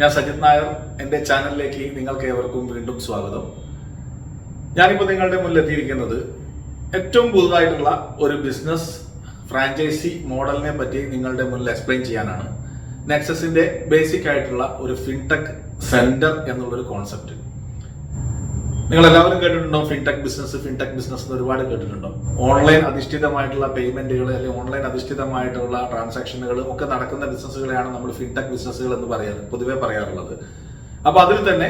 ഞാൻ സജിത് നായർ. എൻ്റെ ചാനലിലേക്ക് നിങ്ങൾക്ക് ഏവർക്കും വീണ്ടും സ്വാഗതം. ഞാനിപ്പോൾ നിങ്ങളുടെ മുന്നിൽ എത്തിയിരിക്കുന്നത് ഏറ്റവും പുതുതായിട്ടുള്ള ഒരു ബിസിനസ് ഫ്രാഞ്ചൈസി മോഡലിനെ പറ്റി നിങ്ങളുടെ മുന്നിൽ എക്സ്പ്ലെയിൻ ചെയ്യാനാണ്. നെക്സസിന്റെ ബേസിക് ആയിട്ടുള്ള ഒരു ഫിൻടെക് സെന്റർ എന്നുള്ളൊരു കോൺസെപ്റ്റ്. നിങ്ങൾ എല്ലാവരും കേട്ടിട്ടുണ്ടോ? ഫിൻടെക് ബിസിനസ് ഒരുപാട് കേട്ടിട്ടുണ്ടോ? ഓൺലൈൻ അധിഷ്ഠിതമായിട്ടുള്ള പേയ്മെന്റുകൾ അല്ലെങ്കിൽ ഓൺലൈൻ അധിഷ്ഠിതമായിട്ടുള്ള ട്രാൻസാക്ഷനുകൾ ഒക്കെ നടക്കുന്ന ബിസിനസ്സുകളെയാണ് നമ്മൾ ഫിൻടെക് ബിസിനസ്സുകൾ എന്ന് പൊതുവെ പറയാറുള്ളത്. അപ്പൊ അതിൽ തന്നെ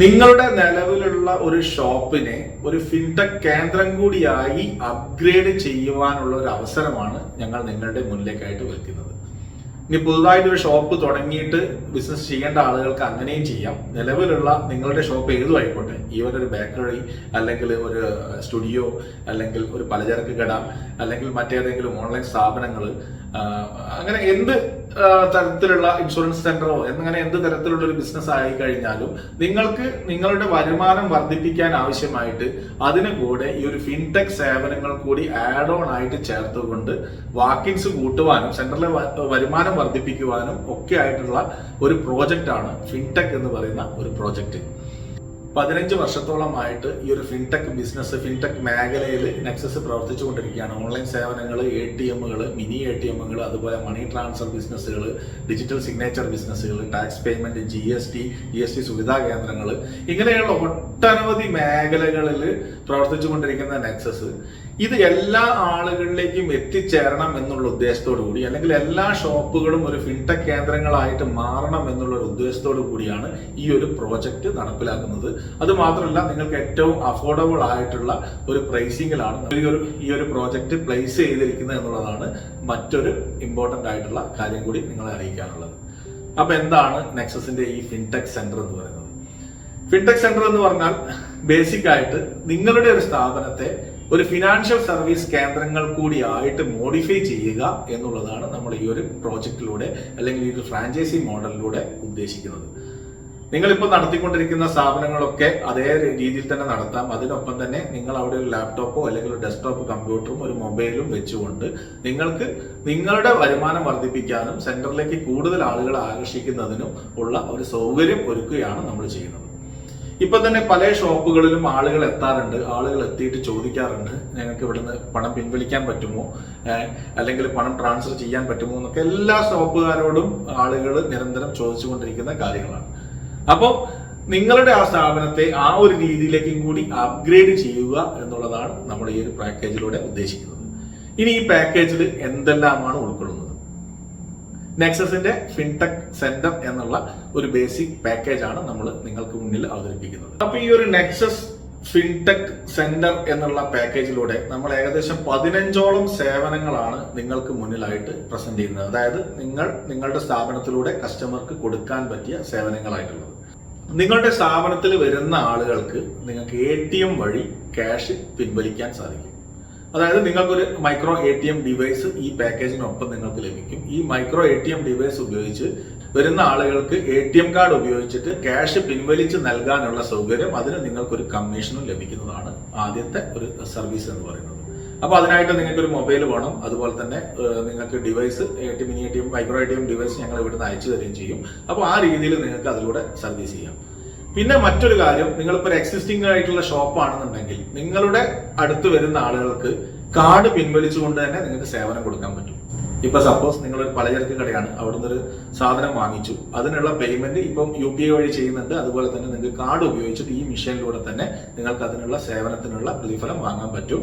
നിങ്ങളുടെ നിലവിലുള്ള ഒരു ഷോപ്പിനെ ഒരു ഫിൻടെക് കേന്ദ്രം കൂടിയായി അപ്ഗ്രേഡ് ചെയ്യുവാനുള്ള ഒരു അവസരമാണ് ഞങ്ങൾ നിങ്ങളുടെ മുന്നിലേക്കായിട്ട് വെക്കുന്നത്. ഇനി പുതുതായിട്ടൊരു ഷോപ്പ് തുടങ്ങിയിട്ട് ബിസിനസ് ചെയ്യേണ്ട ആളുകൾക്ക് അങ്ങനെയും ചെയ്യാം. നിലവിലുള്ള നിങ്ങളുടെ ഷോപ്പ് ഏതും ആയിക്കോട്ടെ, ഈവൻ ഒരു ബേക്കറി അല്ലെങ്കിൽ ഒരു സ്റ്റുഡിയോ അല്ലെങ്കിൽ ഒരു പലചരക്ക് കട അല്ലെങ്കിൽ മറ്റേതെങ്കിലും ഓൺലൈൻ സ്ഥാപനങ്ങൾ, അങ്ങനെ എന്ത് തരത്തിലുള്ള ഇൻഷുറൻസ് സെന്ററോ അങ്ങനെ എന്ത് തരത്തിലുള്ള ഒരു ബിസിനസ് ആയി കഴിഞ്ഞാലും നിങ്ങൾക്ക് നിങ്ങളുടെ വരുമാനം വർദ്ധിപ്പിക്കാൻ ആവശ്യമായിട്ട് അതിന് കൂടെ ഈ ഒരു ഫിൻടെക് സേവനങ്ങൾ കൂടി ആഡ് ഓൺ ആയിട്ട് ചേർത്തുകൊണ്ട് വാക്കിൻസ് കൂട്ടുവാനും സെന്ററിലെ വരുമാനം വർദ്ധിപ്പിക്കുവാനും ഒക്കെ ആയിട്ടുള്ള ഒരു പ്രോജക്റ്റാണ് ഫിൻടെക് എന്ന് പറയുന്ന ഒരു പ്രോജക്റ്റ്. 15 വർഷത്തോളമായിട്ട് ഈ ഒരു ഫിൻടെക് ഫിൻടെക് മേഖലയിൽ നെക്സസ് പ്രവർത്തിച്ചുകൊണ്ടിരിക്കുകയാണ്. ഓൺലൈൻ സേവനങ്ങൾ, ATMകൾ, മിനി ATMകൾ, അതുപോലെ മണി ട്രാൻസ്ഫർ ബിസിനസ്സുകൾ, ഡിജിറ്റൽ സിഗ്നേച്ചർ ബിസിനസ്സുകൾ, ടാക്സ് പേയ്മെന്റ്, GST സുവിധാ കേന്ദ്രങ്ങൾ, ഇങ്ങനെയുള്ള ഒട്ടനവധി മേഖലകളിൽ പ്രവർത്തിച്ചുകൊണ്ടിരിക്കുന്ന നെക്സസ് ഇത് എല്ലാ ആളുകളിലേക്കും എത്തിച്ചേരണം എന്നുള്ള ഉദ്ദേശത്തോടു കൂടി, അല്ലെങ്കിൽ എല്ലാ ഷോപ്പുകളും ഒരു ഫിൻടെക് കേന്ദ്രങ്ങളായിട്ട് മാറണം എന്നുള്ള ഒരു ഉദ്ദേശത്തോടു കൂടിയാണ് ഈ ഒരു പ്രോജക്റ്റ് നടപ്പിലാക്കുന്നത്. അത് മാത്രമല്ല, നിങ്ങൾക്ക് ഏറ്റവും അഫോർഡബിൾ ആയിട്ടുള്ള ഒരു പ്രൈസിങ്ങിലാണ് ഈ ഒരു പ്രോജക്റ്റ് പ്ലേസ് ചെയ്തിരിക്കുന്നത് എന്നുള്ളതാണ് മറ്റൊരു ഇമ്പോർട്ടന്റ് ആയിട്ടുള്ള കാര്യം കൂടി നിങ്ങളെ അറിയിക്കാനുള്ളത്. അപ്പൊ എന്താണ് നെക്സസിന്റെ ഈ ഫിൻടെക് സെന്റർ എന്ന് പറയുന്നത്? ഫിൻടെക് സെന്റർ എന്ന് പറഞ്ഞാൽ ബേസിക് ആയിട്ട് നിങ്ങളുടെ ഒരു സ്ഥാപനത്തെ ഒരു ഫിനാൻഷ്യൽ സർവീസ് കേന്ദ്രങ്ങൾ കൂടി ആയിട്ട് മോഡിഫൈ ചെയ്യുക എന്നുള്ളതാണ് നമ്മൾ ഈ ഒരു പ്രോജക്റ്റിലൂടെ അല്ലെങ്കിൽ ഈ ഒരു ഫ്രാഞ്ചൈസി മോഡലിലൂടെ ഉദ്ദേശിക്കുന്നത്. നിങ്ങളിപ്പോൾ നടത്തിക്കൊണ്ടിരിക്കുന്ന സ്ഥാപനങ്ങളൊക്കെ അതേ രീതിയിൽ തന്നെ നടത്താം. അതിനൊപ്പം തന്നെ നിങ്ങൾ അവിടെ ഒരു ലാപ്ടോപ്പോ അല്ലെങ്കിൽ ഒരു ഡെസ്ക്ടോപ്പ് കമ്പ്യൂട്ടറും ഒരു മൊബൈലും വെച്ചുകൊണ്ട് നിങ്ങൾക്ക് നിങ്ങളുടെ വരുമാനം വർദ്ധിപ്പിക്കാനും സെന്ററിലേക്ക് കൂടുതൽ ആളുകളെ ആകർഷിക്കുന്നതിനും ഉള്ള ഒരു സൗകര്യം ഒരുക്കുകയാണ് നമ്മൾ ചെയ്യുന്നത്. ഇപ്പൊ തന്നെ പല ഷോപ്പുകളിലും ആളുകൾ എത്താറുണ്ട്. ആളുകൾ എത്തിയിട്ട് ചോദിക്കാറുണ്ട്, ഞങ്ങൾക്ക് ഇവിടുന്ന് പണം പിൻവലിക്കാൻ പറ്റുമോ, അല്ലെങ്കിൽ പണം ട്രാൻസ്ഫർ ചെയ്യാൻ പറ്റുമോ എന്നൊക്കെ എല്ലാ ഷോപ്പുകാരോടും ആളുകൾ നിരന്തരം ചോദിച്ചുകൊണ്ടിരിക്കുന്ന കാര്യങ്ങളാണ്. അപ്പോൾ നിങ്ങളുടെ ആ സ്ഥാപനത്തെ ആ ഒരു രീതിയിലേക്കും കൂടി അപ്ഗ്രേഡ് ചെയ്യുക എന്നുള്ളതാണ് നമ്മൾ ഈ ഒരു പാക്കേജിലൂടെ ഉദ്ദേശിക്കുന്നത്. ഇനി ഈ പാക്കേജിൽ എന്തെല്ലാമാണ് ഉൾക്കൊള്ളുന്നത്? നെക്സസിന്റെ ഫിൻടെക് സെന്റർ എന്നുള്ള ഒരു ബേസിക് പാക്കേജ് ആണ് നമ്മൾ നിങ്ങൾക്ക് മുന്നിൽ അവതരിപ്പിക്കുന്നത്. അപ്പൊ ഈ ഒരു നെക്സസ് ഫിൻടെക് സെന്റർ എന്നുള്ള പാക്കേജിലൂടെ നമ്മൾ ഏകദേശം 15ഓളം സേവനങ്ങളാണ് നിങ്ങൾക്ക് മുന്നിലായിട്ട് പ്രസന്റ് ചെയ്യുന്നത്. അതായത് നിങ്ങളുടെ സ്ഥാപനത്തിലൂടെ കസ്റ്റമർക്ക് കൊടുക്കാൻ പറ്റിയ സേവനങ്ങളായിട്ടുള്ളത്. നിങ്ങളുടെ സ്ഥാപനത്തിൽ വരുന്ന ആളുകൾക്ക് നിങ്ങൾക്ക് ATM വഴി ക്യാഷ് പിൻവലിക്കാൻ സാധിക്കും. അതായത് നിങ്ങൾക്കൊരു മൈക്രോ ATM ഡിവൈസ് ഈ പാക്കേജിനൊപ്പം നിങ്ങൾക്ക് ലഭിക്കും. ഈ മൈക്രോ ATM ഡിവൈസ് ഉപയോഗിച്ച് വരുന്ന ആളുകൾക്ക് ATM കാർഡ് ഉപയോഗിച്ചിട്ട് ക്യാഷ് പിൻവലിച്ച് നൽകാനുള്ള സൗകര്യം, അതിന് നിങ്ങൾക്കൊരു കമ്മീഷനും ലഭിക്കുന്നതാണ് ആദ്യത്തെ ഒരു സർവീസ് എന്ന് പറയുന്നത്. അപ്പൊ അതിനായിട്ട് നിങ്ങൾക്കൊരു മൊബൈൽ വേണം. അതുപോലെ തന്നെ നിങ്ങൾക്ക് device mini ATM, micro ATM device ഞങ്ങൾ ഇവിടുന്ന് അയച്ചു തരികയും ചെയ്യും. അപ്പോൾ ആ രീതിയിൽ നിങ്ങൾക്ക് അതിലൂടെ സർവീസ് ചെയ്യാം. പിന്നെ മറ്റൊരു കാര്യം, നിങ്ങളിപ്പോൾ ഒരു എക്സിസ്റ്റിംഗ് ആയിട്ടുള്ള ഷോപ്പ് ആണെന്നുണ്ടെങ്കിൽ നിങ്ങളുടെ അടുത്ത് വരുന്ന ആളുകൾക്ക് കാർഡ് പിൻവലിച്ചുകൊണ്ട് തന്നെ നിങ്ങൾക്ക് സേവനം കൊടുക്കാൻ പറ്റും. ഇപ്പൊ സപ്പോസ് നിങ്ങളൊരു പലചരക്ക് കടയാണ്, അവിടുന്ന് ഒരു സാധനം വാങ്ങിച്ചു, അതിനുള്ള പേയ്മെന്റ് ഇപ്പം UPI വഴി ചെയ്യുന്നുണ്ട്. അതുപോലെ തന്നെ നിങ്ങൾക്ക് കാർഡ് ഉപയോഗിച്ചിട്ട് ഈ മെഷീനിലൂടെ തന്നെ നിങ്ങൾക്ക് അതിനുള്ള സേവനത്തിനുള്ള പ്രതിഫലം വാങ്ങാൻ പറ്റും.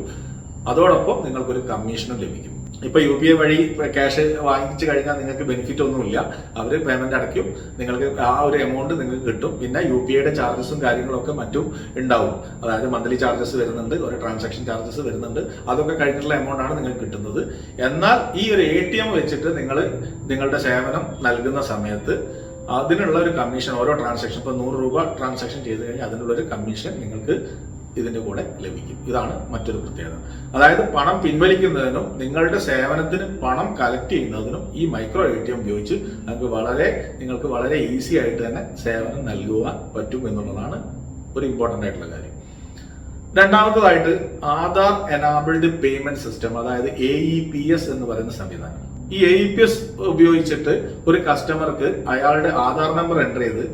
അതോടൊപ്പം നിങ്ങൾക്കൊരു കമ്മീഷനും ലഭിക്കും. ഇപ്പൊ UPI വഴി ക്യാഷ് വാങ്ങിച്ചു കഴിഞ്ഞാൽ നിങ്ങൾക്ക് ബെനിഫിറ്റ് ഒന്നുമില്ല. അവർ പേയ്മെന്റ് അടയ്ക്കും, നിങ്ങൾക്ക് ആ ഒരു എമൗണ്ട് നിങ്ങൾക്ക് കിട്ടും. പിന്നെ UPIയുടെ ചാർജസും കാര്യങ്ങളൊക്കെ മറ്റും ഉണ്ടാവും. അതായത് മന്ത്ലി ചാർജസ് വരുന്നുണ്ട്, ഒരു ട്രാൻസാക്ഷൻ ചാർജസ് വരുന്നുണ്ട്. അതൊക്കെ കഴിഞ്ഞിട്ടുള്ള എമൗണ്ട് ആണ് നിങ്ങൾക്ക് കിട്ടുന്നത്. എന്നാൽ ഈ ഒരു ATM വെച്ചിട്ട് നിങ്ങളുടെ സേവനം നൽകുന്ന സമയത്ത് അതിനുള്ള ഒരു കമ്മീഷൻ, ഓരോ ട്രാൻസാക്ഷൻ, ഇപ്പൊ 100 രൂപ ട്രാൻസാക്ഷൻ ചെയ്ത് കഴിഞ്ഞാൽ അതിനുള്ള ഒരു കമ്മീഷൻ നിങ്ങൾക്ക് ഇതിന്റെ കൂടെ ലഭിക്കും. ഇതാണ് മറ്റൊരു പ്രത്യേകത. അതായത് പണം പിൻവലിക്കുന്നതിനും നിങ്ങളുടെ സേവനത്തിന് പണം കളക്ട് ചെയ്യുന്നതിനും ഈ മൈക്രോ ATM ഉപയോഗിച്ച് നിങ്ങൾക്ക് വളരെ ഈസി ആയിട്ട് തന്നെ സേവനം നൽകുവാൻ പറ്റും എന്നുള്ളതാണ് ഒരു ഇമ്പോർട്ടന്റ് ആയിട്ടുള്ള കാര്യം. രണ്ടാമത്തതായിട്ട് ആധാർ എനാബിൾഡ് പേയ്മെന്റ് സിസ്റ്റം, അതായത് AEPS എന്ന് പറയുന്ന സംവിധാനം. ഈ AEPS ഉപയോഗിച്ചിട്ട് ഒരു കസ്റ്റമർക്ക് അയാളുടെ ആധാർ നമ്പർ എൻ്റർ ചെയ്ത്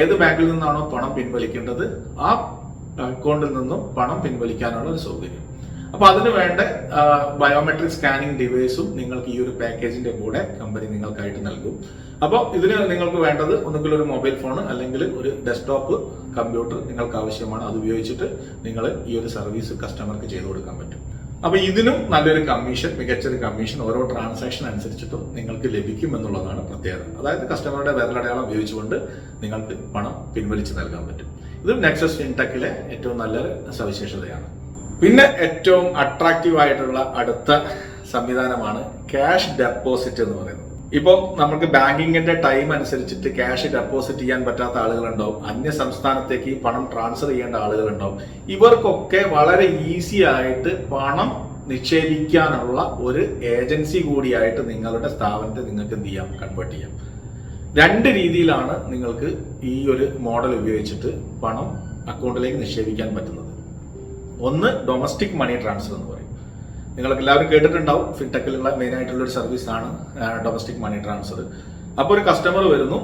ഏത് ബാങ്കിൽ നിന്നാണോ പണം പിൻവലിക്കേണ്ടത് ആ അക്കൗണ്ടിൽ നിന്നും പണം പിൻവലിക്കാനുള്ള ഒരു സൗകര്യം. അപ്പൊ അതിന് വേണ്ട ബയോമെട്രിക് സ്കാനിങ് ഡിവൈസും നിങ്ങൾക്ക് ഈ ഒരു പാക്കേജിന്റെ കൂടെ കമ്പനി നിങ്ങൾക്കായിട്ട് നൽകും. അപ്പോൾ ഇതിന് നിങ്ങൾക്ക് വേണ്ടത് ഒന്നുകിൽ ഒരു മൊബൈൽ ഫോൺ അല്ലെങ്കിൽ ഒരു ഡെസ്ക്ടോപ്പ് കമ്പ്യൂട്ടർ നിങ്ങൾക്ക് ആവശ്യമാണ്. അത് ഉപയോഗിച്ചിട്ട് നിങ്ങൾ ഈ ഒരു സർവീസ് കസ്റ്റമർക്ക് ചെയ്തു കൊടുക്കാൻ പറ്റും. അപ്പൊ ഇതിനും നല്ലൊരു കമ്മീഷൻ, മികച്ചൊരു കമ്മീഷൻ ഓരോ ട്രാൻസാക്ഷൻ അനുസരിച്ചിട്ടും നിങ്ങൾക്ക് ലഭിക്കും എന്നുള്ളതാണ് പ്രത്യേകത. അതായത് കസ്റ്റമറുടെ വിരലടയാളം ഉപയോഗിച്ചുകൊണ്ട് നിങ്ങൾക്ക് പണം പിൻവലിച്ച് നൽകാൻ പറ്റും. ഇത് നെക്സസ് ഫിൻടെക്കിലെ ഏറ്റവും നല്ലൊരു സവിശേഷതയാണ്. പിന്നെ ഏറ്റവും അട്രാക്റ്റീവ് ആയിട്ടുള്ള അടുത്ത സംവിധാനമാണ് ക്യാഷ് ഡെപ്പോസിറ്റ് എന്ന് പറയുന്നത്. ഇപ്പോൾ നമുക്ക് ബാങ്കിങ്ങിന്റെ ടൈം അനുസരിച്ചിട്ട് ക്യാഷ് ഡെപ്പോസിറ്റ് ചെയ്യാൻ പറ്റാത്ത ആളുകളുണ്ടാവും, അന്യ സംസ്ഥാനത്തേക്ക് പണം ട്രാൻസ്ഫർ ചെയ്യേണ്ട ആളുകളുണ്ടാവും. ഇവർക്കൊക്കെ വളരെ ഈസി ആയിട്ട് പണം നിക്ഷേപിക്കാനുള്ള ഒരു ഏജൻസി കൂടിയായിട്ട് നിങ്ങളുടെ സ്ഥാപനത്തെ നിങ്ങൾക്ക് എന്ത് ചെയ്യാം, കൺവേർട്ട് ചെയ്യാം. രണ്ട് രീതിയിലാണ് നിങ്ങൾക്ക് ഈ ഒരു മോഡൽ ഉപയോഗിച്ചിട്ട് പണം അക്കൗണ്ടിലേക്ക് നിക്ഷേപിക്കാൻ പറ്റുന്നത്. ഒന്ന് ഡൊമസ്റ്റിക് മണി ട്രാൻസ്ഫർ എന്ന് പറയും. നിങ്ങൾക്ക് എല്ലാവരും കേട്ടിട്ടുണ്ടാവും, ഫിൻടെക്കിലുള്ള മെയിൻ ആയിട്ടുള്ള ഒരു സർവീസാണ് ഡൊമസ്റ്റിക് മണി ട്രാൻസ്ഫർ. അപ്പോൾ ഒരു കസ്റ്റമർ വരുന്നു,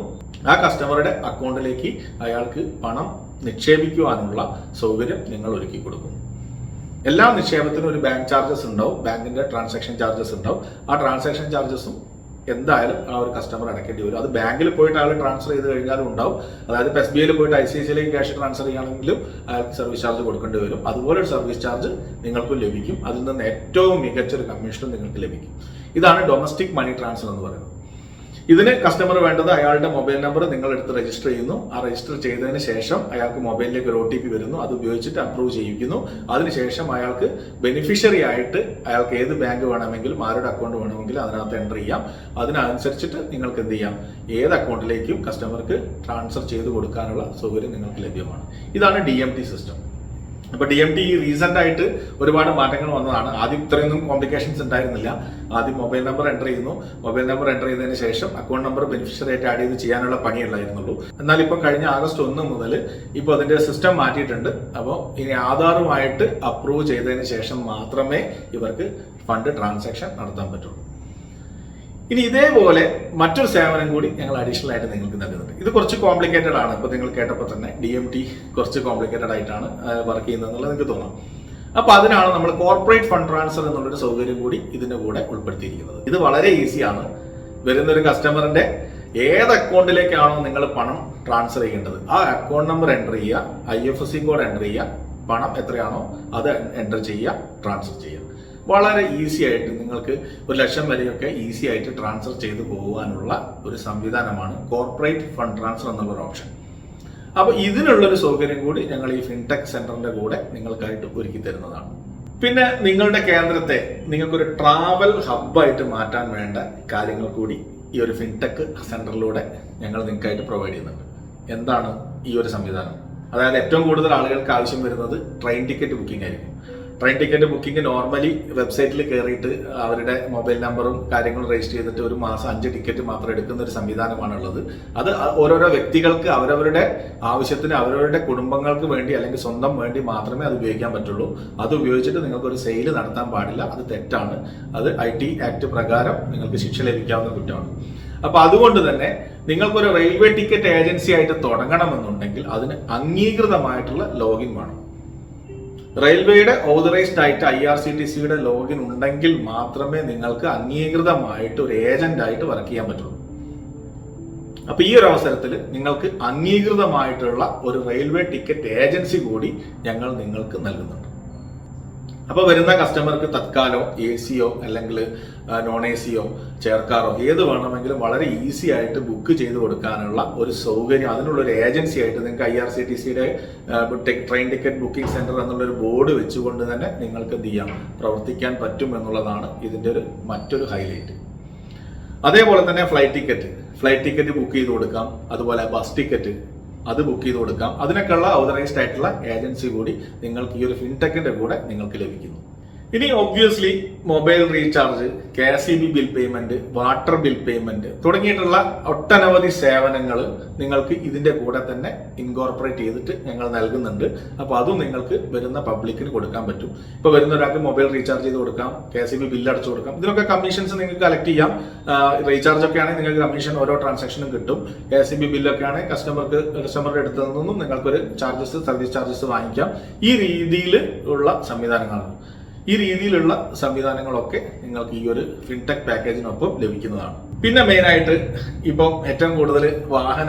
ആ കസ്റ്റമറുടെ അക്കൗണ്ടിലേക്ക് അയാൾക്ക് പണം നിക്ഷേപിക്കുവാനുള്ള സൗകര്യം നിങ്ങൾ ഒരുക്കി കൊടുക്കും. എല്ലാ നിക്ഷേപത്തിനും ഒരു ബാങ്ക് ചാർജസ് ഉണ്ടാവും, ബാങ്കിന്റെ ട്രാൻസാക്ഷൻ ചാർജസ് ഉണ്ടാവും. ആ ട്രാൻസാക്ഷൻ ചാർജസും എന്തായാലും ആ ഒരു കസ്റ്റമർ അടയ്ക്കേണ്ടി വരും. അത് ബാങ്കിൽ പോയിട്ട് അയാൾ ട്രാൻസ്ഫർ ചെയ്ത് കഴിഞ്ഞാലും ഉണ്ടാവും. അതായത് SBIയിൽ പോയിട്ട് ICICIയിലേക്ക് ക്യാഷ് ട്രാൻസ്ഫർ ചെയ്യുകയാണെങ്കിലും അയാൾക്ക് സർവീസ് ചാർജ് കൊടുക്കേണ്ടി വരും. അതുപോലെ ഒരു സർവീസ് ചാർജ് നിങ്ങൾക്കും ലഭിക്കും. അതിൽ നിന്ന് ഏറ്റവും മികച്ചൊരു കമ്മീഷനും നിങ്ങൾക്ക് ലഭിക്കും. ഇതാണ് ഡൊമസ്റ്റിക് മണി ട്രാൻസ്ഫർ എന്ന് പറയുന്നത്. ഇതിന് കസ്റ്റമർ വേണ്ടത് അയാളുടെ മൊബൈൽ നമ്പർ നിങ്ങൾ എടുത്ത് രജിസ്റ്റർ ചെയ്യുന്നു. ആ രജിസ്റ്റർ ചെയ്തതിന് ശേഷം അയാൾക്ക് മൊബൈലിലേക്ക് ഒരു OTP വരുന്നു. അത് ഉപയോഗിച്ചിട്ട് അപ്രൂവ് ചെയ്യിക്കുന്നു. അതിനുശേഷം അയാൾക്ക് ബെനിഫിഷ്യറി ആയിട്ട് അയാൾക്ക് ഏത് ബാങ്ക് വേണമെങ്കിലും ആരുടെ അക്കൗണ്ട് വേണമെങ്കിലും അതിനകത്ത് എൻ്റർ ചെയ്യാം. അതിനനുസരിച്ചിട്ട് നിങ്ങൾക്ക് എന്ത് ചെയ്യാം, ഏത് അക്കൗണ്ടിലേക്കും കസ്റ്റമർക്ക് ട്രാൻസ്ഫർ ചെയ്ത് കൊടുക്കാനുള്ള സൗകര്യം നിങ്ങൾക്ക് ലഭ്യമാണ്. ഇതാണ് DMT സിസ്റ്റം. അപ്പൊ DMT റീസെന്റ് ആയിട്ട് ഒരുപാട് മാറ്റങ്ങൾ വന്നതാണ്. ആദ്യം ഇത്രയൊന്നും കോംപ്ലിക്കേഷൻസ് ഉണ്ടായിരുന്നില്ല. ആദ്യം മൊബൈൽ നമ്പർ എൻ്റർ ചെയ്യുന്നു. മൊബൈൽ നമ്പർ എൻ്റർ ചെയ്തതിന് ശേഷം അക്കൗണ്ട് നമ്പർ ബെനിഫിഷ്യറി ആയിട്ട് ആഡ് ചെയ്ത് ചെയ്യാനുള്ള പണിയുള്ളായിരുന്നുള്ളൂ. എന്നാൽ ഇപ്പം കഴിഞ്ഞ August 1 മുതൽ ഇപ്പോൾ അതിന്റെ സിസ്റ്റം മാറ്റിയിട്ടുണ്ട്. അപ്പോൾ ഇനി ആധാറുമായിട്ട് അപ്രൂവ് ചെയ്തതിന് ശേഷം മാത്രമേ ഇവർക്ക് ഫണ്ട് ട്രാൻസാക്ഷൻ നടത്താൻ പറ്റുള്ളൂ. ഇനി ഇതേപോലെ മറ്റൊരു സേവനം കൂടി ഞങ്ങൾ അഡീഷണൽ ആയിട്ട് നിങ്ങൾക്ക് നൽകുന്നുണ്ട്. ഇത് കുറച്ച് കോംപ്ലിക്കേറ്റഡ് ആണ്. ഇപ്പോൾ നിങ്ങൾ കേട്ടപ്പോൾ തന്നെ DMT കുറച്ച് കോംപ്ലിക്കേറ്റഡ് ആയിട്ടാണ് വർക്ക് ചെയ്യുന്നത് എന്നുള്ളത് നിങ്ങൾക്ക് തോന്നാം. അപ്പൊ അതിനാണ് നമ്മൾ കോർപ്പറേറ്റ് ഫണ്ട് ട്രാൻസ്ഫർ എന്നുള്ളൊരു സൗകര്യം കൂടി ഇതിന്റെ കൂടെ ഉൾപ്പെടുത്തിയിരിക്കുന്നത്. ഇത് വളരെ ഈസിയാണ്. വരുന്നൊരു കസ്റ്റമറിന്റെ ഏത് അക്കൗണ്ടിലേക്കാണോ നിങ്ങൾ പണം ട്രാൻസ്ഫർ ചെയ്യേണ്ടത് ആ അക്കൗണ്ട് നമ്പർ എൻ്റർ ചെയ്യുക, IFSC കോഡ് എൻ്റർ ചെയ്യുക, പണം എത്രയാണോ അത് എൻ്റർ ചെയ്യുക, ട്രാൻസ്ഫർ ചെയ്യുക. വളരെ ഈസി ആയിട്ട് നിങ്ങൾക്ക് 1,00,000 വരെയൊക്കെ ഈസി ആയിട്ട് ട്രാൻസ്ഫർ ചെയ്തു പോകാനുള്ള ഒരു സംവിധാനമാണ് കോർപ്പറേറ്റ് ഫണ്ട് ട്രാൻസ്ഫർ എന്നുള്ള ഓപ്ഷൻ. അപ്പോൾ ഇതിനുള്ളൊരു സൗകര്യം കൂടി ഞങ്ങൾ ഈ ഫിൻടെക് സെന്ററിന്റെ കൂടെ നിങ്ങൾക്കായിട്ട് ഒരുക്കി തരുന്നതാണ്. പിന്നെ നിങ്ങളുടെ കേന്ദ്രത്തെ നിങ്ങൾക്കൊരു ട്രാവൽ ഹബ്ബായിട്ട് മാറ്റാൻ വേണ്ട കാര്യങ്ങൾ കൂടി ഈ ഒരു ഫിൻടെക് സെന്ററിലൂടെ ഞങ്ങൾ നിങ്ങൾക്കായിട്ട് പ്രൊവൈഡ് ചെയ്യുന്നുണ്ട്. എന്താണ് ഈ ഒരു സംവിധാനം? അതായത് ഏറ്റവും കൂടുതൽ ആളുകൾക്ക് ആവശ്യം വരുന്നത് ട്രെയിൻ ടിക്കറ്റ് ബുക്കിംഗ് ആയിരിക്കും. ട്രെയിൻ ടിക്കറ്റ് ബുക്കിംഗ് നോർമലി വെബ്സൈറ്റിൽ കയറിയിട്ട് അവരുടെ മൊബൈൽ നമ്പറും കാര്യങ്ങളും രജിസ്റ്റർ ചെയ്തിട്ട് ഒരു മാസം 5 ടിക്കറ്റ് മാത്രം എടുക്കുന്ന ഒരു സംവിധാനമാണുള്ളത്. അത് ഓരോരോ വ്യക്തികൾക്ക് അവരവരുടെ ആവശ്യത്തിന് അവരവരുടെ കുടുംബങ്ങൾക്ക് വേണ്ടി അല്ലെങ്കിൽ സ്വന്തം വേണ്ടി മാത്രമേ അത് ഉപയോഗിക്കാൻ പറ്റുള്ളൂ. അത് ഉപയോഗിച്ചിട്ട് നിങ്ങൾക്ക് ഒരു സെയിൽ നടത്താൻ പാടില്ല. അത് തെറ്റാണ്. അത് IT ആക്ട് പ്രകാരം നിങ്ങൾക്ക് ശിക്ഷ ലഭിക്കാവുന്ന കുറ്റമാണ്. അപ്പൊ അതുകൊണ്ട് തന്നെ നിങ്ങൾക്കൊരു റെയിൽവേ ടിക്കറ്റ് ഏജൻസി ആയിട്ട് തുടങ്ങണമെന്നുണ്ടെങ്കിൽ അതിന് അംഗീകൃതമായിട്ടുള്ള ലോഗിൻ വേണം. റെയിൽവേയുടെ ഓതറൈസ്ഡ് ആയിട്ട് IRCTCയുടെ ലോഗിൻ ഉണ്ടെങ്കിൽ മാത്രമേ നിങ്ങൾക്ക് അംഗീകൃതമായിട്ട് ഒരു ഏജന്റ് ആയിട്ട് വർക്ക് ചെയ്യാൻ പറ്റുള്ളൂ. അപ്പൊ ഈ ഒരു അവസരത്തിൽ നിങ്ങൾക്ക് അംഗീകൃതമായിട്ടുള്ള ഒരു റെയിൽവേ ടിക്കറ്റ് ഏജൻസി കൂടി ഞങ്ങൾ നിങ്ങൾക്ക് നൽകുന്നുണ്ട്. അപ്പോൾ വരുന്ന കസ്റ്റമർക്ക് തത്കാലോ AC-യോ അല്ലെങ്കിൽ നോൺ AC-യോ ചേർക്കാറോ ഏത് വേണമെങ്കിലും വളരെ ഈസി ആയിട്ട് ബുക്ക് ചെയ്ത് കൊടുക്കാനുള്ള ഒരു സൗകര്യം, അതിനുള്ള ഒരു ഏജൻസി ആയിട്ട് നിങ്ങൾക്ക് IRCTCയുടെ ട്രെയിൻ ടിക്കറ്റ് ബുക്കിംഗ് സെന്റർ എന്നുള്ളൊരു ബോർഡ് വെച്ചുകൊണ്ട് തന്നെ നിങ്ങൾക്ക് എന്ത് ചെയ്യാം, പ്രവർത്തിക്കാൻ പറ്റും എന്നുള്ളതാണ് ഇതിൻ്റെ ഒരു മറ്റൊരു ഹൈലൈറ്റ്. അതേപോലെ തന്നെ ഫ്ലൈറ്റ് ടിക്കറ്റ് ബുക്ക് ചെയ്ത് കൊടുക്കാം. അതുപോലെ ബസ് ടിക്കറ്റ് അത് ബുക്ക് ചെയ്ത് കൊടുക്കാം. അതിനൊക്കെയുള്ള ഓതറൈസ്ഡ് ആയിട്ടുള്ള ഏജൻസി കൂടി നിങ്ങൾക്ക് ഈ ഒരു ഫിൻടെക്കിന്റെ കൂടെ നിങ്ങൾക്ക് ലഭിക്കുന്നു. ഇനി obviously mobile recharge, KSEB bill payment, water bill payment തുടങ്ങിയിട്ടുള്ള ഒട്ടനവധി സേവനങ്ങൾ നിങ്ങൾക്ക് ഇതിന്റെ കൂടെ തന്നെ ഇൻകോർപ്പറേറ്റ് ചെയ്തിട്ട് ഞങ്ങൾ നൽകുന്നുണ്ട്. അപ്പോൾ അതും നിങ്ങൾക്ക് വരുന്ന പബ്ലിക്കിന് കൊടുക്കാൻ പറ്റും. ഇപ്പോൾ വരുന്ന ഒരാൾക്ക് മൊബൈൽ റീചാർജ് ചെയ്ത് കൊടുക്കാം, KSEB ബില്ല് അടച്ചു കൊടുക്കാം. ഇതിനൊക്കെ കമ്മീഷൻസ് നിങ്ങൾക്ക് കളക്ട് ചെയ്യാം. റീചാർജ് ഒക്കെ ആണെങ്കിൽ നിങ്ങൾക്ക് കമ്മീഷൻ ഓരോ ട്രാൻസാക്ഷനും കിട്ടും. KSEB ബില്ലൊക്കെ ആണെങ്കിൽ കസ്റ്റമറുടെ അടുത്ത് നിന്നും നിങ്ങൾക്കൊരു സർവീസ് ചാർജസ് വാങ്ങിക്കാം. ഈ രീതിയിൽ ഉള്ള സംവിധാനങ്ങളാണ്. ഈ രീതിയിലുള്ള സംവിധാനങ്ങളൊക്കെ നിങ്ങൾക്ക് ഈ ഒരു ഫിൻടെക് പാക്കേജിനൊപ്പം ലഭിക്കുന്നതാണ്. പിന്നെ മെയിനായിട്ട് ഇപ്പം ഏറ്റവും കൂടുതൽ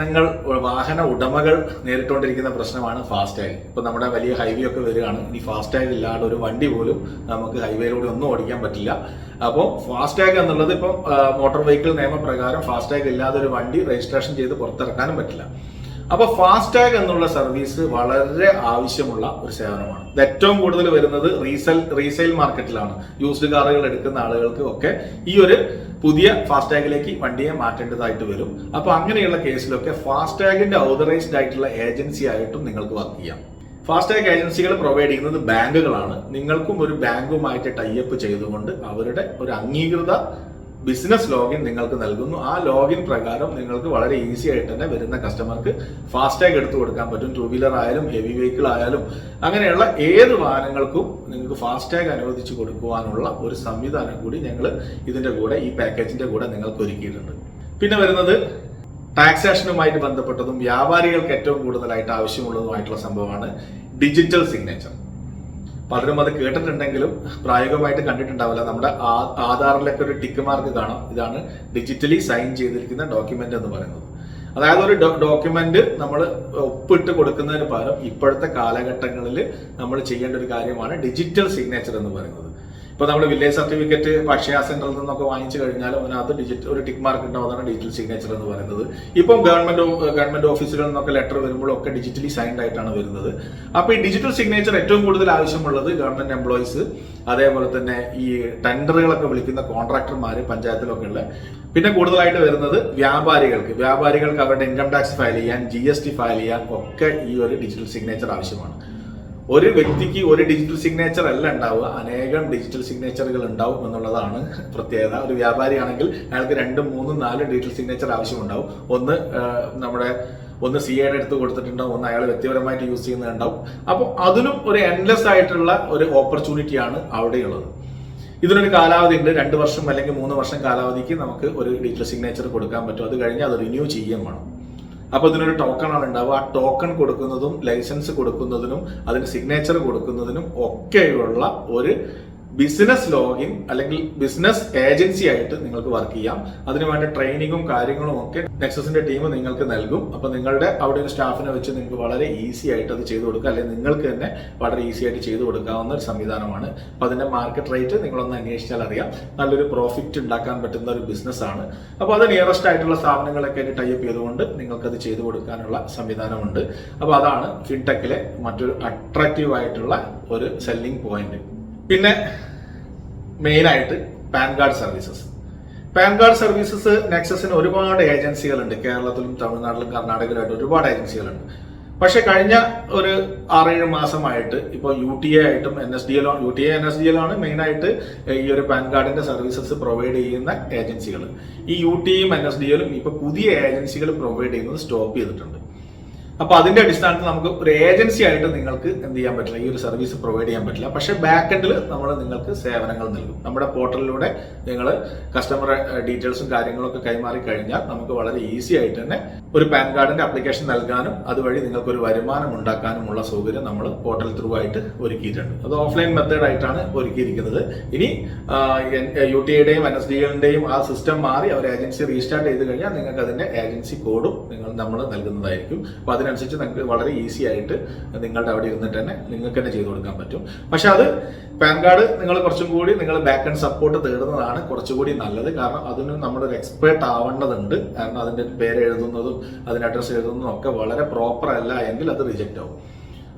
വാഹന ഉടമകൾ നേരിട്ടുകൊണ്ടിരിക്കുന്ന പ്രശ്നമാണ് ഫാസ്ടാഗ്. ഇപ്പൊ നമ്മുടെ വലിയ ഹൈവേ ഒക്കെ വരികയാണ്. ഇനി ഫാസ്ടാഗ് ഇല്ലാതെ ഒരു വണ്ടി പോലും നമുക്ക് ഹൈവേയിലൂടെ ഒന്നും ഓടിക്കാൻ പറ്റില്ല. അപ്പോൾ ഫാസ്ടാഗ് എന്നുള്ളത് ഇപ്പം മോട്ടോർ വെഹിക്കിൾ നിയമപ്രകാരം ഫാസ്ടാഗ് ഇല്ലാതെ ഒരു വണ്ടി രജിസ്ട്രേഷൻ ചെയ്ത് പുറത്തിറക്കാനും പറ്റില്ല. അപ്പൊ ഫാസ്ടാഗ് എന്നുള്ള സർവീസ് വളരെ ആവശ്യമുള്ള ഒരു സേവനമാണ്. ഇത് ഏറ്റവും കൂടുതൽ വരുന്നത് റീസെയിൽ മാർക്കറ്റിലാണ്. യൂസ്ഡ് കാറുകൾ എടുക്കുന്ന ആളുകൾക്ക് ഒക്കെ ഈ ഒരു പുതിയ ഫാസ്ടാഗിലേക്ക് വണ്ടിയെ മാറ്റേണ്ടതായിട്ട് വരും. അപ്പൊ അങ്ങനെയുള്ള കേസിലൊക്കെ ഫാസ്ടാഗിന്റെ ഓതറൈസ്ഡ് ആയിട്ടുള്ള ഏജൻസി ആയിട്ടും നിങ്ങൾക്ക് വർക്ക് ചെയ്യാം. ഫാസ്ടാഗ് ഏജൻസികൾ പ്രൊവൈഡ് ചെയ്യുന്നത് ബാങ്കുകളാണ്. നിങ്ങൾക്കും ഒരു ബാങ്കുമായിട്ട് ടൈപ്പ് ചെയ്തുകൊണ്ട് അവരുടെ ഒരു അംഗീകൃത ബിസിനസ് ലോഗിൻ നിങ്ങൾക്ക് നൽകുന്നു. ആ ലോഗിൻ പ്രകാരം നിങ്ങൾക്ക് വളരെ ഈസി ആയിട്ട് തന്നെ വരുന്ന കസ്റ്റമർക്ക് ഫാസ്ടാഗ് എടുത്തു കൊടുക്കാൻ പറ്റും. 2 വീലർ ആയാലും ഹെവി വെഹിക്കിൾ ആയാലും അങ്ങനെയുള്ള ഏത് വാഹനങ്ങൾക്കും നിങ്ങൾക്ക് ഫാസ്ടാഗ് അനുവദിച്ചു കൊടുക്കുവാനുള്ള ഒരു സംവിധാനം കൂടി ഞങ്ങൾ ഇതിന്റെ കൂടെ, ഈ പാക്കേജിന്റെ കൂടെ നിങ്ങൾക്ക് ഒരുക്കിയിട്ടുണ്ട്. പിന്നെ വരുന്നത് ടാക്സേഷനുമായിട്ട് ബന്ധപ്പെട്ടതും വ്യാപാരികൾക്ക് ഏറ്റവും കൂടുതലായിട്ട് ആവശ്യമുള്ളതുമായിട്ടുള്ള സംഭവമാണ് ഡിജിറ്റൽ സിഗ്നേച്ചർ. പലരും അത് കേട്ടിട്ടുണ്ടെങ്കിലും പ്രായോഗികമായിട്ട് കണ്ടിട്ടുണ്ടാവില്ല. നമ്മുടെ ആധാറിലൊക്കെ ഒരു ടിക്ക് മാർക്ക് കാണാം. ഇതാണ് ഡിജിറ്റലി സൈൻ ചെയ്തിരിക്കുന്ന ഡോക്യുമെന്റ് എന്ന് പറയുന്നത്. അതായത് ഒരു ഡോക്യുമെന്റ് നമ്മൾ ഒപ്പിട്ട് കൊടുക്കുന്നതിന് പകരം ഇപ്പോഴത്തെ കാലഘട്ടങ്ങളിൽ നമ്മൾ ചെയ്യേണ്ട ഒരു കാര്യമാണ് ഡിജിറ്റൽ സിഗ്നേച്ചർ എന്ന് പറയുന്നത്. ഇപ്പൊ നമ്മൾ വില്ലേജ് സർട്ടിഫിക്കറ്റ് അക്ഷയ സെന്ററിൽ നിന്നൊക്കെ വാങ്ങിച്ചു കഴിഞ്ഞാൽ അതിനകത്ത് ഒരു ടിക്ക് മാർക്ക് ഉണ്ടാവും. അതാണ് ഡിജിറ്റൽ സിഗ്നേച്ചർ എന്ന് പറയുന്നത്. ഇപ്പം ഗവൺമെന്റ് ഓഫീസുകളിൽ നിന്നൊക്കെ ലെറ്റർ വരുമ്പോഴൊക്കെ ഡിജിറ്റലി സൈൻഡ് ആയിട്ടാണ് വരുന്നത്. അപ്പൊ ഈ ഡിജിറ്റൽ സിഗ്നേച്ചർ ഏറ്റവും കൂടുതൽ ആവശ്യമുള്ളത് ഗവൺമെന്റ് എംപ്ലോയീസ്, അതേപോലെ തന്നെ ഈ ടെൻഡറുകളൊക്കെ വിളിക്കുന്ന കോൺട്രാക്ടർമാര് പഞ്ചായത്തിലൊക്കെ ഉള്ള. പിന്നെ കൂടുതലായിട്ട് വരുന്നത് വ്യാപാരികൾക്ക് അവരുടെ ഇൻകം ടാക്സ് ഫയൽ ചെയ്യാൻ, GST ഫയൽ ചെയ്യാൻ ഒക്കെ ഈ ഒരു ഡിജിറ്റൽ സിഗ്നേച്ചർ ആവശ്യമാണ്. ഒരു വ്യക്തിക്ക് ഒരു ഡിജിറ്റൽ സിഗ്നേച്ചർ അല്ല ഉണ്ടാവുക, അനേകം ഡിജിറ്റൽ സിഗ്നേച്ചറുകൾ ഉണ്ടാവും എന്നുള്ളതാണ് പ്രത്യേകത. ഒരു വ്യാപാരിയാണെങ്കിൽ അയാൾക്ക് 2, 3, 4 ഡിജിറ്റൽ സിഗ്നേച്ചർ ആവശ്യമുണ്ടാവും. ഒന്ന് CAയുടെ അടുത്ത് കൊടുത്തിട്ടുണ്ടാവും, ഒന്ന് അയാൾ വ്യക്തിപരമായിട്ട് യൂസ് ചെയ്യുന്നുണ്ടാവും. അപ്പോൾ അതിനും ഒരു എൻലെസ് ആയിട്ടുള്ള ഒരു ഓപ്പർച്യൂണിറ്റിയാണ് അവിടെയുള്ളത്. ഇതിനൊരു കാലാവധി ഉണ്ട്. 2 വർഷം അല്ലെങ്കിൽ 3 വർഷം കാലാവധിക്ക് നമുക്ക് ഒരു ഡിജിറ്റൽ സിഗ്നേച്ചർ കൊടുക്കാൻ പറ്റും. അത് കഴിഞ്ഞ് അത് റിന്യൂ ചെയ്യുകയും വേണം. അപ്പൊ ഇതിനൊരു ടോക്കൺ ആണ് ഉണ്ടാവുക. ആ ടോക്കൺ കൊടുക്കുന്നതും ലൈസൻസ് കൊടുക്കുന്നതിനും അതിന് സിഗ്നേച്ചർ കൊടുക്കുന്നതിനും ഒക്കെയുള്ള ഒരു ബിസിനസ് ലോഗിൻ അല്ലെങ്കിൽ ബിസിനസ് ഏജൻസി ആയിട്ട് നിങ്ങൾക്ക് വർക്ക് ചെയ്യാം. അതിനുവേണ്ട ട്രെയിനിങ്ങും കാര്യങ്ങളും ഒക്കെ നെക്സസിന്റെ ടീം നിങ്ങൾക്ക് നൽകും. അപ്പൊ നിങ്ങളുടെ അവിടെ ഒരു സ്റ്റാഫിനെ വെച്ച് നിങ്ങൾക്ക് വളരെ ഈസി ആയിട്ട് അത് ചെയ്തു കൊടുക്കുക, അല്ലെങ്കിൽ നിങ്ങൾക്ക് തന്നെ വളരെ ഈസി ആയിട്ട് ചെയ്തു കൊടുക്കാവുന്ന ഒരു സംവിധാനമാണ്. അപ്പൊ അതിന്റെ മാർക്കറ്റ് റേറ്റ് നിങ്ങളൊന്ന് അന്വേഷിച്ചാൽ അറിയാം. നല്ലൊരു പ്രോഫിറ്റ് ഉണ്ടാക്കാൻ പറ്റുന്ന ഒരു ബിസിനസ് ആണ്. അപ്പൊ അത് നിയറസ്റ്റ് ആയിട്ടുള്ള സ്ഥാപനങ്ങളൊക്കെ ആയിട്ട് ടൈപ്പ് ചെയ്തുകൊണ്ട് നിങ്ങൾക്കത് ചെയ്തു കൊടുക്കാനുള്ള സംവിധാനമുണ്ട്. അപ്പൊ അതാണ് ഫിൻടെക്കിലെ മറ്റൊരു അട്രാക്റ്റീവ് ആയിട്ടുള്ള ഒരു സെല്ലിംഗ് പോയിന്റ്. പിന്നെ മെയിനായിട്ട് പാൻ കാർഡ് സർവീസസ് നെക്സസിന് ഒരുപാട് ഏജൻസികളുണ്ട്. കേരളത്തിലും തമിഴ്നാട്ടിലും കർണാടകയിലായിട്ട് ഒരുപാട് ഏജൻസികളുണ്ട്. പക്ഷെ കഴിഞ്ഞ ഒരു 6-7 മാസമായിട്ട് ഇപ്പോൾ UTA ആയിട്ടും NSDL ആണ് മെയിനായിട്ട് ഈ ഒരു പാൻ കാർഡിന്റെ സർവീസസ് പ്രൊവൈഡ് ചെയ്യുന്ന ഏജൻസികൾ. ഈ UTAയും NSDLും ഇപ്പൊ പുതിയ ഏജൻസികൾ പ്രൊവൈഡ് ചെയ്യുന്നത് സ്റ്റോപ്പ് ചെയ്തിട്ടുണ്ട്. അപ്പൊ അതിന്റെ അടിസ്ഥാനത്തിൽ നമുക്ക് ഒരു ഏജൻസി ആയിട്ട് നിങ്ങൾക്ക് എന്ത് ചെയ്യാൻ പറ്റില്ല, ഈ ഒരു സർവീസ് പ്രൊവൈഡ് ചെയ്യാൻ പറ്റില്ല. പക്ഷെ ബാക്ക് എൻഡിൽ നമ്മൾ നിങ്ങൾക്ക് സേവനങ്ങൾ നൽകും. നമ്മുടെ പോർട്ടലിലൂടെ നിങ്ങൾ കസ്റ്റമർ ഡീറ്റെയിൽസും കാര്യങ്ങളൊക്കെ കൈമാറി കഴിഞ്ഞാൽ നമുക്ക് വളരെ ഈസി ആയിട്ട് തന്നെ ഒരു പാൻ കാർഡിന്റെ ആപ്ലിക്കേഷൻ നൽകാനും അതുവഴി നിങ്ങൾക്ക് ഒരു വരുമാനം ഉണ്ടാക്കാനുമുള്ള സൗകര്യം നമ്മൾ പോർട്ടൽ ത്രൂ ആയിട്ട് ഒരുക്കിയിട്ടുണ്ട്. അത് ഓഫ്ലൈൻ മെത്തേഡ് ആയിട്ടാണ് ഒരുക്കിയിരിക്കുന്നത്. ഇനി UTAയുടെയും NSDLന്റെയും ആ സിസ്റ്റം മാറി അവർ ഏജൻസി റീസ്റ്റാർട്ട് ചെയ്ത് കഴിഞ്ഞാൽ നിങ്ങൾക്ക് അതിന്റെ ഏജൻസി കോഡും നമ്മൾ നൽകുന്നതായിരിക്കും. അപ്പൊ അതിനനുസരിച്ച് നിങ്ങൾക്ക് വളരെ ഈസി ആയിട്ട് നിങ്ങളുടെ അവിടെ ഇരുന്നിട്ട് തന്നെ നിങ്ങൾക്ക് തന്നെ ചെയ്തു കൊടുക്കാൻ പറ്റും. പക്ഷെ അത് പാൻ കാർഡ് നിങ്ങൾ കുറച്ചും കൂടി നിങ്ങൾ ബാക്ക് ആൻഡ് സപ്പോർട്ട് തേടുന്നതാണ് കുറച്ചുകൂടി നല്ലത്. കാരണം അതിന് നമ്മളൊരു എക്സ്പേർട്ട് ആവേണ്ടതുണ്ട്. കാരണം അതിന്റെ പേര് എഴുതുന്നതും അതിന് അഡ്രസ് എഴുതുന്നതും ഒക്കെ വളരെ പ്രോപ്പർ അല്ല എങ്കിൽ അത് റിജക്റ്റ് ആവും.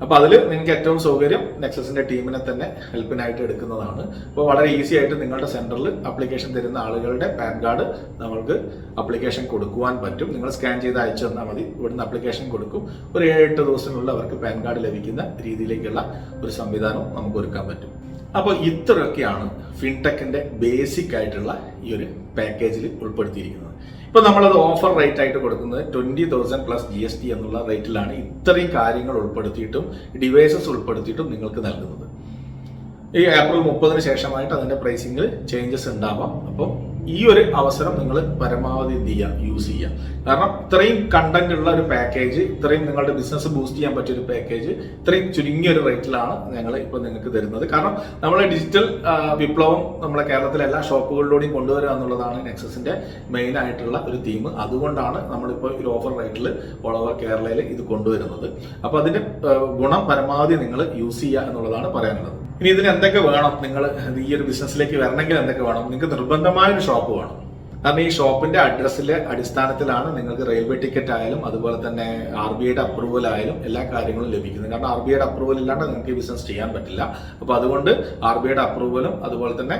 അപ്പൊ അതിൽ നിങ്ങൾക്ക് ഏറ്റവും സൗകര്യം നെക്സസിന്റെ ടീമിനെ തന്നെ ഹെൽപ്പിനായിട്ട് എടുക്കുന്നതാണ്. അപ്പോൾ വളരെ ഈസി ആയിട്ട് നിങ്ങളുടെ സെന്ററിൽ അപ്ലിക്കേഷൻ തരുന്ന ആളുകളുടെ പാൻ കാർഡ് നമ്മൾക്ക് അപ്ലിക്കേഷൻ കൊടുക്കുവാൻ പറ്റും. നിങ്ങൾ സ്കാൻ ചെയ്ത് അയച്ചു തന്നാൽ മതി. ഇവിടുന്ന് അപ്ലിക്കേഷൻ കൊടുക്കും. ഒരു 7-8 ദിവസത്തിനുള്ളിൽ അവർക്ക് പാൻ കാർഡ് ലഭിക്കുന്ന രീതിയിലേക്കുള്ള ഒരു സംവിധാനം നമുക്ക് ഒരുക്കാൻ പറ്റും. അപ്പോൾ ഇത്രയൊക്കെയാണ് ഫിൻടെക്കിന്റെ ബേസിക് ആയിട്ടുള്ള ഈ ഒരു പാക്കേജിൽ ഉൾപ്പെടുത്തിയിരിക്കുന്നത്. ഇപ്പൊ നമ്മളത് ഓഫർ റേറ്റ് ആയിട്ട് കൊടുക്കുന്നത് 20,000 പ്ലസ് GST എന്നുള്ള റേറ്റിലാണ് ഇത്രയും കാര്യങ്ങൾ ഉൾപ്പെടുത്തിയിട്ടും ഡിവൈസസ് ഉൾപ്പെടുത്തിയിട്ടും നിങ്ങൾക്ക് നൽകുന്നത്. ഈ ഏപ്രിൽ 30 ശേഷമായിട്ട് അതിന്റെ പ്രൈസിംഗിൽ ചേഞ്ചസ് ഉണ്ടാവാം. അപ്പോൾ ഈ ഒരു അവസരം നിങ്ങൾ പരമാവധി എന്ത് ചെയ്യുക, യൂസ് ചെയ്യുക. കാരണം ഇത്രയും കണ്ടന്റ് ഉള്ള ഒരു പാക്കേജ്, ഇത്രയും നിങ്ങളുടെ ബിസിനസ് ബൂസ്റ്റ് ചെയ്യാൻ പറ്റിയ ഒരു പാക്കേജ് ഇത്രയും ചുരുങ്ങിയ ഒരു റേറ്റിലാണ് ഞങ്ങൾ ഇപ്പോൾ നിങ്ങൾക്ക് തരുന്നത്. കാരണം നമ്മൾ ഡിജിറ്റൽ വിപ്ലവം നമ്മളെ കേരളത്തിലെ എല്ലാ ഷോപ്പുകളിലൂടെയും കൊണ്ടുവരിക എന്നുള്ളതാണ് നെക്സസിന്റെ മെയിൻ ആയിട്ടുള്ള ഒരു തീം. അതുകൊണ്ടാണ് നമ്മളിപ്പോൾ ഒരു ഓഫർ റേറ്റിൽ ഓൾ ഓവർ കേരളയിൽ ഇത് കൊണ്ടുവരുന്നത്. അപ്പോൾ അതിന്റെ ഗുണം പരമാവധി നിങ്ങൾ യൂസ് ചെയ്യുക എന്നുള്ളതാണ് പറയാനുള്ളത്. ഇനി ഇതിന് എന്തൊക്കെ വേണം, നിങ്ങൾ ഈ ഒരു ബിസിനസ്സിലേക്ക് വരണമെങ്കിൽ എന്തൊക്കെ വേണം? നിങ്ങൾക്ക് നിർബന്ധമായ ഒരു ഷോപ്പ് വേണം. കാരണം ഈ ഷോപ്പിന്റെ അഡ്രസ്സിലെ അടിസ്ഥാനത്തിലാണ് നിങ്ങൾക്ക് റെയിൽവേ ടിക്കറ്റ് ആയാലും അതുപോലെ തന്നെ RBIയുടെ അപ്രൂവൽ ആയാലും എല്ലാ കാര്യങ്ങളും ലഭിക്കുന്നത്. കാരണം RBIയുടെ അപ്രൂവൽ ഇല്ലാണ്ട് നിങ്ങൾക്ക് ഈ ബിസിനസ് ചെയ്യാൻ പറ്റില്ല. അപ്പോൾ അതുകൊണ്ട് RBIയുടെ അപ്രൂവലും അതുപോലെ തന്നെ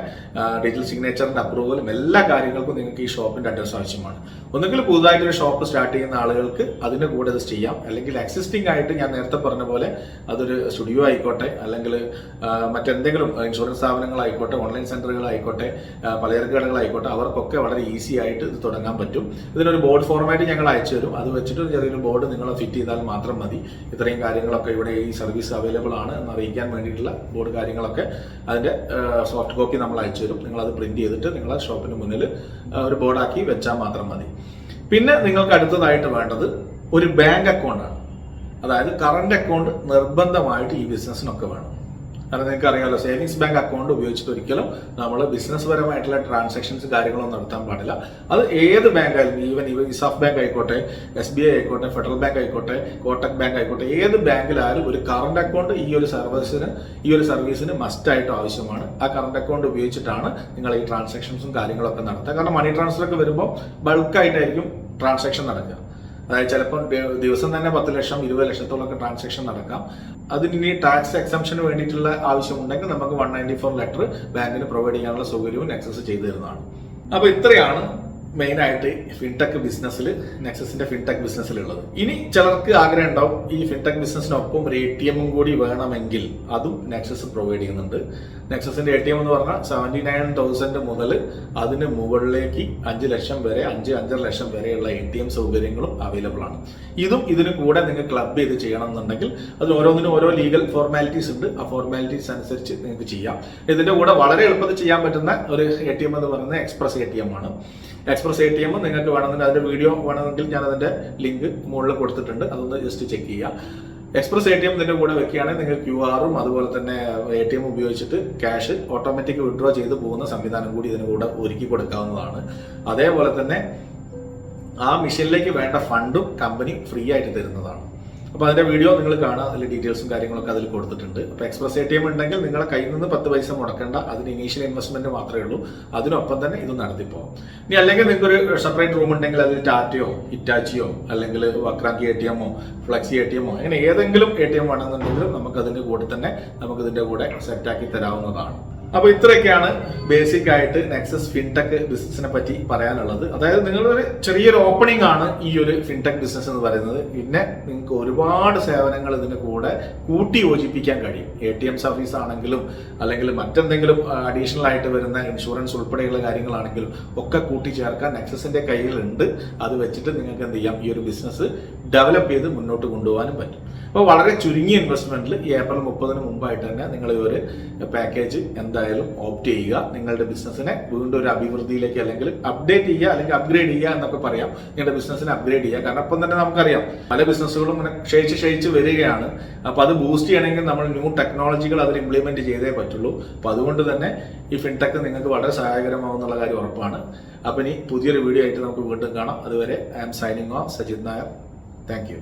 ഡിജിറ്റൽ സിഗ്നേച്ചറിന്റെ അപ്രൂവലും എല്ലാ കാര്യങ്ങൾക്കും നിങ്ങൾക്ക് ഈ ഷോപ്പിന്റെ അഡ്രസ് ആവശ്യമാണ്. ഒന്നുകിൽ പുതുതായിട്ട് ഒരു ഷോപ്പ് സ്റ്റാർട്ട് ചെയ്യുന്ന ആളുകൾക്ക് അതിന്റെ കൂടെ ഇത് ചെയ്യാം. അല്ലെങ്കിൽ എക്സിസ്റ്റിംഗ് ആയിട്ട് ഞാൻ നേരത്തെ പറഞ്ഞ പോലെ അതൊരു സ്റ്റുഡിയോ ആയിക്കോട്ടെ, അല്ലെങ്കിൽ മറ്റെന്തെങ്കിലും ഇൻഷുറൻസ് സ്ഥാപനങ്ങളായിക്കോട്ടെ, ഓൺലൈൻ സെന്ററുകളായിക്കോട്ടെ, പലചരക്ക് കടകളായിക്കോട്ടെ, അവർക്കൊക്കെ വളരെ ഈസി ആയിട്ട് ഇത് തുടങ്ങാൻ പറ്റും. ഇതിനൊരു ബോർഡ് ഫോർമാറ്റ് ഞങ്ങൾ അയച്ചു തരും. അത് വെച്ചിട്ട് ചെറിയൊരു ബോർഡ് നിങ്ങൾ ഫിറ്റ് ചെയ്താൽ മാത്രം മതി. ഇത്രയും കാര്യങ്ങളൊക്കെ ഇവിടെ ഈ സർവീസ് അവൈലബിൾ ആണ് എന്ന് അറിയിക്കാൻ വേണ്ടിയിട്ടുള്ള ബോർഡ് കാര്യങ്ങളൊക്കെ അതിന്റെ സോഫ്റ്റ് കോപ്പി നമ്മൾ അയച്ചു തരും. നിങ്ങൾ അത് പ്രിന്റ് ചെയ്തിട്ട് നിങ്ങളെ ഷോപ്പിന് മുന്നിൽ ഒരു ബോർഡാക്കി വെച്ചാൽ മാത്രം മതി. പിന്നെ നിങ്ങൾക്ക് അടുത്തതായിട്ട് വേണ്ടത് ഒരു ബാങ്ക് അക്കൗണ്ടാണ്. അതായത് കറണ്ട് അക്കൗണ്ട് നിർബന്ധമായിട്ട് ഈ ബിസിനസ്സിനൊക്കെ വേണം. കാരണം നിങ്ങൾക്ക് അറിയാമല്ലോ, സേവിങ്സ് ബാങ്ക് അക്കൗണ്ട് ഉപയോഗിച്ചിട്ട് ഒരിക്കലും നമ്മൾ ബിസിനസ് പരമായിട്ടുള്ള ട്രാൻസാക്ഷൻസ് കാര്യങ്ങളൊന്നും നടത്താൻ പാടില്ല. അത് ഏത് ബാങ്ക് ആയാലും, ഈവൻ ഇസാഫ് ബാങ്ക് ആയിക്കോട്ടെ, SBI ആയിക്കോട്ടെ, ഫെഡറൽ ബാങ്ക് ആയിക്കോട്ടെ, കോട്ടക് ബാങ്ക് ആയിക്കോട്ടെ, ഏത് ബാങ്കിലായാലും ഒരു കറണ്ട് അക്കൗണ്ട് ഈ ഒരു സർവീസിന് മസ്റ്റ് ആയിട്ട് ആവശ്യമാണ്. ആ കറണ്ട് അക്കൗണ്ട് ഉപയോഗിച്ചിട്ടാണ് നിങ്ങൾ ഈ ട്രാൻസാക്ഷൻസും കാര്യങ്ങളൊക്കെ നടത്തുക. കാരണം മണി ട്രാൻസ്ഫർ ഒക്കെ വരുമ്പോൾ ബൾക്കായിട്ടായിരിക്കും ട്രാൻസാക്ഷൻ നടക്കുക. അതായത് ചിലപ്പോൾ ദിവസം തന്നെ 10 ലക്ഷം 20 ലക്ഷത്തോളൊക്കെ ട്രാൻസാക്ഷൻ നടക്കാം. അതിന് ടാക്സ് എക്സംഷന് വേണ്ടിയിട്ടുള്ള ആവശ്യമുണ്ടെങ്കിൽ നമുക്ക് 194 ലെറ്റർ ബാങ്കിന് പ്രൊവൈഡ് ചെയ്യാനുള്ള സൗകര്യവും നെക്സസ് ചെയ്തു തരുന്നതാണ്. അപ്പോൾ ഇത്രയാണ് മെയിൻ ആയിട്ട് ഫിൻടെക് ബിസിനസ്സിൽ, നെക്സസിന്റെ ഫിൻടെക് ബിസിനസ്സിലുള്ളത്. ഇനി ചിലർക്ക് ആഗ്രഹം ഉണ്ടാവും ഈ ഫിൻടെക് ബിസിനസ്സിനൊപ്പം ഒരു ATM കൂടി വേണമെങ്കിൽ അതും നെക്സസ് പ്രൊവൈഡ് ചെയ്യുന്നുണ്ട്. നെക്സസിന്റെ ATM എന്ന് പറഞ്ഞാൽ 79,000 മുതൽ അതിന് മുകളിലേക്ക് 5 ലക്ഷം വരെ 5-5.5 ലക്ഷം വരെയുള്ള ATM സൗകര്യങ്ങളും അവൈലബിൾ ആണ്. ഇതും ഇതിന് കൂടെ നിങ്ങൾ ക്ലബ് ചെയ്ത് ചെയ്യണം എന്നുണ്ടെങ്കിൽ അതിൽ ഓരോന്നിനും ഓരോ ലീഗൽ ഫോർമാലിറ്റീസ് ഉണ്ട്. ആ ഫോർമാലിറ്റീസ് അനുസരിച്ച് നിങ്ങൾക്ക് ചെയ്യാം. ഇതിന്റെ കൂടെ വളരെ എളുപ്പത്തിൽ ചെയ്യാൻ പറ്റുന്ന ഒരു ATM എന്ന് പറയുന്നത് എക്സ്പ്രസ് ATM ആണ്. എക്സ്പ്രസ് ATM നിങ്ങൾക്ക് വേണമെന്നുണ്ടെങ്കിൽ അതിന്റെ വീഡിയോ വേണമെങ്കിൽ ഞാൻ അതിന്റെ ലിങ്ക് മുകളിൽ കൊടുത്തിട്ടുണ്ട്. അതൊന്ന് ജസ്റ്റ് ചെക്ക് ചെയ്യാം. എക്സ്പ്രസ് ATM ഇതിന്റെ കൂടെ വെക്കുകയാണെങ്കിൽ നിങ്ങൾക്ക് QR-ഉം അതുപോലെ തന്നെ ATM ഉപയോഗിച്ചിട്ട് ക്യാഷ് ഓട്ടോമാറ്റിക് വിഡ്രോ ചെയ്ത് പോകുന്ന സംവിധാനം കൂടി ഇതിന് കൂടെ ഒരുക്കി കൊടുക്കാവുന്നതാണ്. അതേപോലെ തന്നെ ആ മെഷീനിലേക്ക് വേണ്ട ഫണ്ടും കമ്പനി ഫ്രീ ആയിട്ട് തരുന്നതാണ്. അപ്പോൾ അതിന്റെ വീഡിയോ നിങ്ങൾ കാണാം, അതിൽ ഡീറ്റെയിൽസും കാര്യങ്ങളൊക്കെ അതിൽ കൊടുത്തിട്ടുണ്ട്. അപ്പോൾ എക്സ്പ്രസ് ATM ഉണ്ടെങ്കിൽ നിങ്ങളെ കയ്യിൽ നിന്ന് 10 പൈസ മുടക്കേണ്ട, അതിന് ഇനീഷ്യൽ ഇൻവെസ്റ്റ്മെന്റ് മാത്രമേ ഉള്ളൂ. അതിനൊപ്പം തന്നെ ഇത് നടത്തിപ്പോകും. ഇനി അല്ലെങ്കിൽ നിങ്ങൾക്ക് ഒരു സെപ്പറേറ്റ് റൂം ഉണ്ടെങ്കിൽ അതിൽ ടാറ്റയോ ഹിറ്റാച്ചിയോ അല്ലെങ്കിൽ വക്രാങ്കി ATM-ഓ ഫ്ലെക്സി ATM-ഓ അങ്ങനെ ഏതെങ്കിലും ATM വേണമെന്നുണ്ടെങ്കിലും നമുക്ക് അതിന്റെ കൂടെ തന്നെ നമുക്ക് ഇതിന്റെ കൂടെ സെറ്റാക്കി തരാവുന്നതാണ്. അപ്പോൾ ഇത്രയൊക്കെയാണ് ബേസിക് ആയിട്ട് നെക്സസ് ഫിൻടെക് ബിസിനസിനെ പറ്റി പറയാനുള്ളത്. അതായത് നിങ്ങളൊരു ചെറിയൊരു ഓപ്പണിംഗ് ആണ് ഈ ഒരു ഫിൻടെക് ബിസിനസ് എന്ന് പറയുന്നത്. പിന്നെ നിങ്ങൾക്ക് ഒരുപാട് സേവനങ്ങൾ ഇതിന്റെ കൂടെ കൂട്ടി യോജിപ്പിക്കാൻ കഴിയും. ATM സർവീസ് ആണെങ്കിലും അല്ലെങ്കിൽ മറ്റെന്തെങ്കിലും അഡീഷണൽ ആയിട്ട് വരുന്ന ഇൻഷുറൻസ് ഉൾപ്പെടെയുള്ള കാര്യങ്ങളാണെങ്കിലും ഒക്കെ കൂട്ടിച്ചേർക്കാൻ നെക്സസിന്റെ കയ്യിലുണ്ട്. അത് വെച്ചിട്ട് നിങ്ങൾക്ക് എന്ത് ചെയ്യാം, ഈ ഒരു ബിസിനസ് ഡെവലപ്പ് ചെയ്ത് മുന്നോട്ട് കൊണ്ടുപോകാനും പറ്റും. അപ്പോൾ വളരെ ചുരുങ്ങിയ ഇൻവെസ്റ്റ്മെന്റിൽ ഈ ഏപ്രിൽ 30 മുമ്പായിട്ട് തന്നെ നിങ്ങൾ ഈ ഒരു പാക്കേജ് എന്തായാലും ഓപ്റ്റ് ചെയ്യുക. നിങ്ങളുടെ ബിസിനസ്സിനെ വീണ്ടും ഒരു അഭിവൃദ്ധിയിലേക്ക് അല്ലെങ്കിൽ അപ്ഡേറ്റ് ചെയ്യുക അല്ലെങ്കിൽ അപ്ഗ്രേഡ് ചെയ്യുക എന്നൊക്കെ പറയാം. നിങ്ങളുടെ ബിസിനസ്സിനെ അപ്ഗ്രേഡ് ചെയ്യുക. കാരണം അപ്പം തന്നെ നമുക്കറിയാം പല ബിസിനസ്സുകളും ഇങ്ങനെ ക്ഷയിച്ച് വരികയാണ്. അപ്പോൾ അത് ബൂസ്റ്റ് ചെയ്യണമെങ്കിൽ നമ്മൾ ന്യൂ ടെക്നോളജികൾ അതിൽ ഇംപ്ലിമെന്റ് ചെയ്തേ പറ്റുള്ളൂ. അപ്പോൾ അതുകൊണ്ട് തന്നെ ഈ ഫിൻടെക് നിങ്ങൾക്ക് വളരെ സഹായകരമാവുന്നുള്ള കാര്യം ഉറപ്പാണ്. അപ്പം ഇനി പുതിയൊരു വീഡിയോ ആയിട്ട് നമുക്ക് വീണ്ടും കാണാം. അതുവരെ I am signing off, Sajith Nair. Thank U.